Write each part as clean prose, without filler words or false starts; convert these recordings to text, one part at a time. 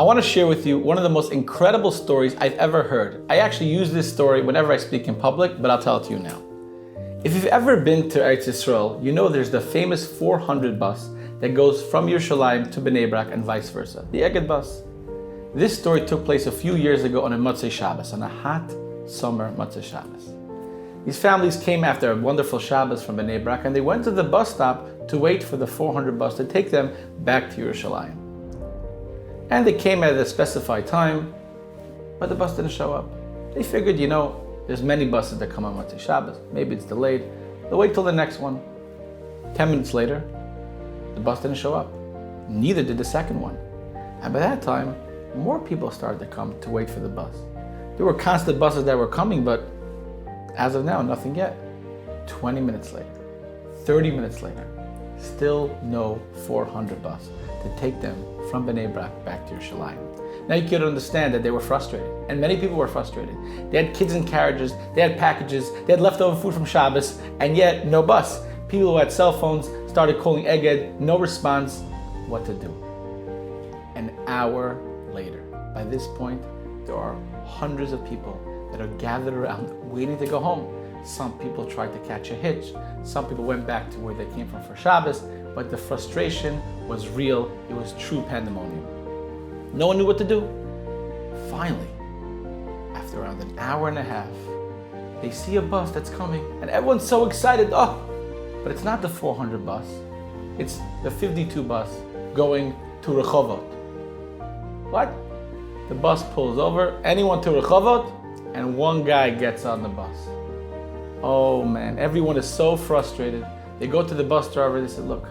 I want to share with you one of the most incredible stories I've ever heard. I actually use this story whenever I speak in public, but I'll tell it to you now. If you've ever been to Eretz Yisrael, you know there's the famous 400 bus that goes from Yerushalayim to Bnei Brak and vice versa, the Egged bus. This story took place a few years ago on a Motzei Shabbos, on a hot summer Motzei Shabbos. These families came after a wonderful Shabbos from Bnei Brak and they went to the bus stop to wait for the 400 bus to take them back to Yerushalayim. And they came at a specified time, but the bus didn't show up. They figured, there's many buses that come on Motzei Shabbos. Maybe it's delayed. They'll wait till the next one. 10 minutes later, the bus didn't show up. Neither did the second one. And by that time, more people started to come to wait for the bus. There were constant buses that were coming, but as of now, nothing yet. 20 minutes later, 30 minutes later, still no 400 bus to take them from Bnei Brak back to Yerushalayim. Now you can understand that they were frustrated, and many people were frustrated. They had kids in carriages, they had packages, they had leftover food from Shabbos, and yet no bus. People who had cell phones started calling Egged, no response. What to do? An hour later, by this point, there are hundreds of people that are gathered around waiting to go home. Some people tried to catch a hitch. Some people went back to where they came from for Shabbos, but the frustration was real. It was true pandemonium. No one knew what to do. Finally, after around an hour and a half, they see a bus that's coming, and everyone's so excited. But it's not the 400 bus. It's the 52 bus going to Rehovot. What? The bus pulls over, anyone to Rehovot, and one guy gets on the bus. Oh man, everyone is so frustrated. They go to the bus driver, they said, look,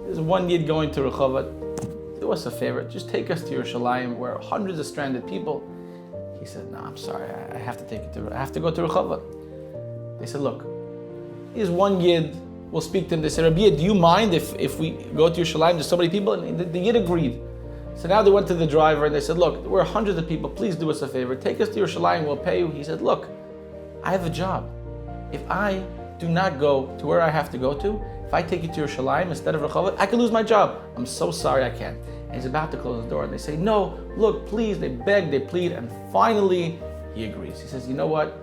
there's one Yid going to Rehovot. Do us a favor, just take us to Yerushalayim where hundreds of stranded people. He said, no, I'm sorry, I have to go to Rehovot. They said, look, here's one Yid, we'll speak to him. They said, Rabbi, do you mind if we go to Yerushalayim? There's so many people, and the Yid agreed. So now they went to the driver and they said, look, we're hundreds of people, please do us a favor, take us to Yerushalayim, we'll pay you. He said, look, I have a job. If I do not go to where I have to go to, if I take you to Yerushalayim instead of Rehovot, I could lose my job. I'm so sorry I can't. And he's about to close the door and they say, no, look, please. They beg, they plead, and finally he agrees. He says, you know what?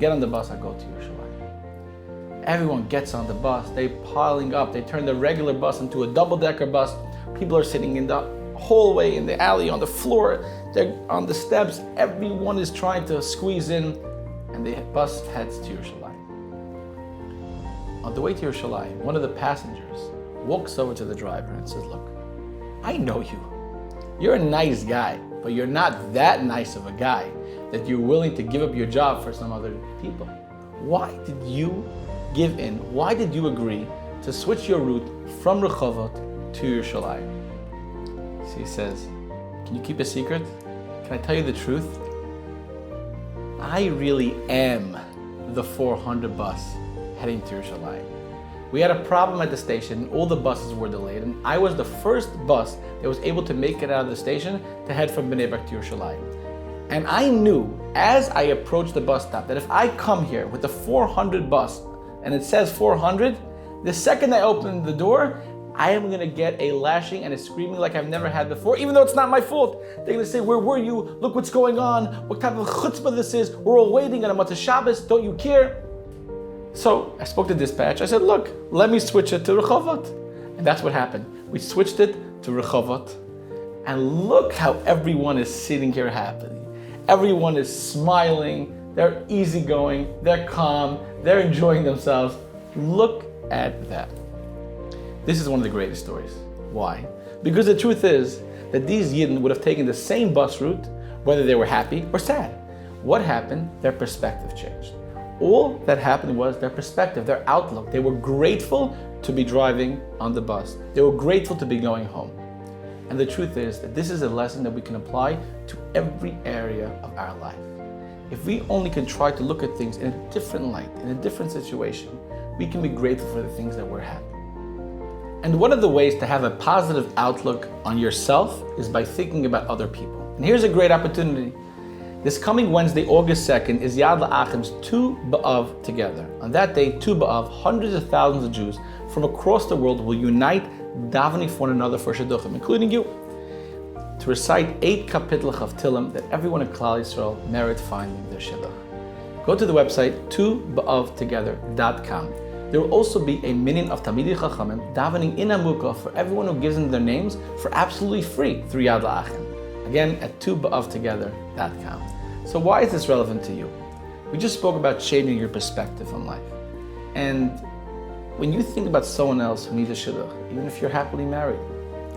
Get on the bus, I'll go to Yerushalayim. Everyone gets on the bus, they piling up, they turn the regular bus into a double-decker bus. People are sitting in the hallway, in the alley, on the floor, they're on the steps. Everyone is trying to squeeze in, and the bus heads to Yerushalayim. On the way to Yerushalayim, one of the passengers walks over to the driver and says, look, I know you. You're a nice guy, but you're not that nice of a guy that you're willing to give up your job for some other people. Why did you give in? Why did you agree to switch your route from Rehovot to Yerushalayim? So he says, can you keep a secret? Can I tell you the truth? I really am the 400 bus heading to Yerushalayim. We had a problem at the station, all the buses were delayed, and I was the first bus that was able to make it out of the station to head from Bnei Brak to Yerushalayim. And I knew as I approached the bus stop that if I come here with the 400 bus, and it says 400, the second I open the door, I am going to get a lashing and a screaming like I've never had before, even though it's not my fault. They're going to say, where were you? Look what's going on. What type of chutzpah this is. We're all waiting on a Motzei Shabbos. Don't you care? So I spoke to dispatch. I said, look, let me switch it to Rehovot. And that's what happened. We switched it to Rehovot. And look how everyone is sitting here happily. Everyone is smiling. They're easygoing. They're calm. They're enjoying themselves. Look at that. This is one of the greatest stories. Why? Because the truth is that these Yidden would have taken the same bus route, whether they were happy or sad. What happened? Their perspective changed. All that happened was their perspective, their outlook. They were grateful to be driving on the bus. They were grateful to be going home. And the truth is that this is a lesson that we can apply to every area of our life. If we only can try to look at things in a different light, in a different situation, we can be grateful for the things that we're happy. And one of the ways to have a positive outlook on yourself is by thinking about other people. And here's a great opportunity. This coming Wednesday, August 2nd, is Yad L'Achim's Tu B'Av together. On that day, Tu B'Av, hundreds of thousands of Jews from across the world will unite davening for one another for shidduchim, including you. to recite 8 kapitlach of Tillim that everyone in Klal Yisrael merit finding their shidduch. Go to the website TubaTogether.com. There will also be a minyan of Talmidei Chachamim davening in Amukah for everyone who gives them their names for absolutely free through Yad La'achim. Again, at TubaTogether.com. So why is this relevant to you? We just spoke about changing your perspective on life. And when you think about someone else who needs a shidduch, even if you're happily married,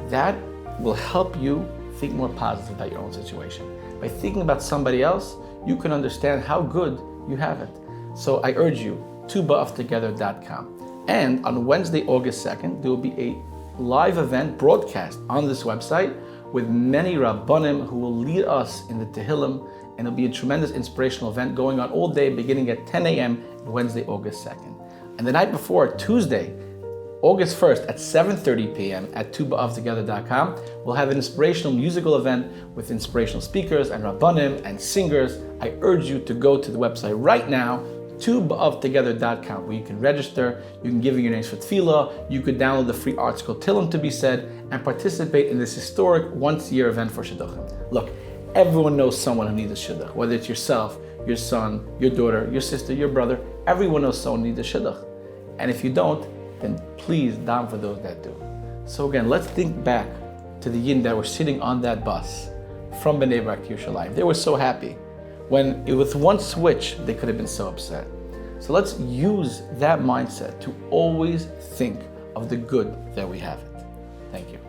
that will help you think more positive about your own situation. By thinking about somebody else, you can understand how good you have it. So I urge you, TubaTogether.com. And on Wednesday, August 2nd, there will be a live event broadcast on this website with many Rabbonim who will lead us in the Tehillim, and it'll be a tremendous inspirational event going on all day beginning at 10 a.m. Wednesday, August 2nd. And the night before, Tuesday, August 1st at 7:30 p.m. at TubaTogether.com, we'll have an inspirational musical event with inspirational speakers and Rabbonim and singers. I urge you to go to the website right now, TubaTogether.com, where you can register, you can give your names for Tefillah, you could download the free article Tillim to be said, and participate in this historic once-a-year event for shidduchim. Look, everyone knows someone who needs a shidduch, whether it's yourself, your son, your daughter, your sister, your brother, everyone knows someone who needs a shidduch. And if you don't, then please daven for those that do. So again, let's think back to the yin that were sitting on that bus from Bnei Brak to Yerushalayim. They were so happy. When it was one switch, they could have been so upset. So let's use that mindset to always think of the good that we have it. Thank you.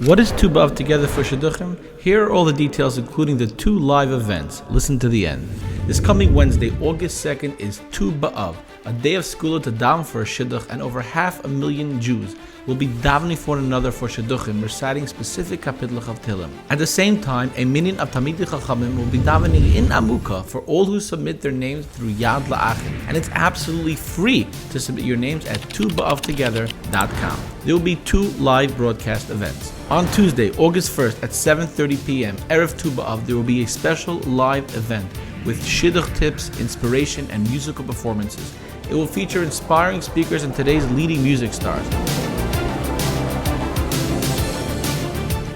What is TubaTogether for shidduchim? Here are all the details, including the 2 live events. Listen to the end. This coming Wednesday, August 2nd, is Tu B'Av, a day of school to daven for a shidduch, and over 500,000 Jews will be davening for one another for shidduchim, reciting specific kapitlach of Tillim. At the same time, a minyan of Talmidei Chachamim will be davening in Amukah for all who submit their names through Yad La'achim, and it's absolutely free to submit your names at TubaTogether.com. There will be 2 live broadcast events. On Tuesday, August 1st at 7:30 p.m. Erev Tu B'Av, there will be a special live event with shidduch tips, inspiration, and musical performances. It will feature inspiring speakers and today's leading music stars.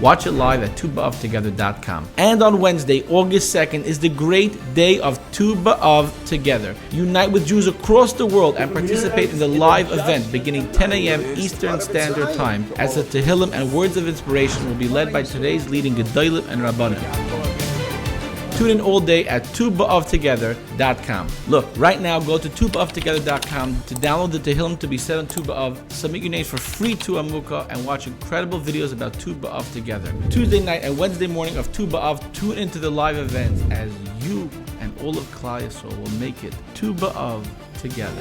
Watch it live at TubaTogether.com. And on Wednesday, August 2nd, is the great day of Tu B'Av Together. Unite with Jews across the world and participate in the live event beginning 10 a.m. Eastern Standard Time, as the Tehillim and words of inspiration will be led by today's leading Gedolim and Rabbonim. Tune in all day at TubaTogether.com. Look, right now, go to TubaTogether.com to download the Tehillim to be said on Tu B'Av, submit your names for free to Amukah, and watch incredible videos about Tu B'Av Together. Tuesday night and Wednesday morning of Tu B'Av, tune into the live events as you and all of Klal Yisroel will make it Tu B'Av together.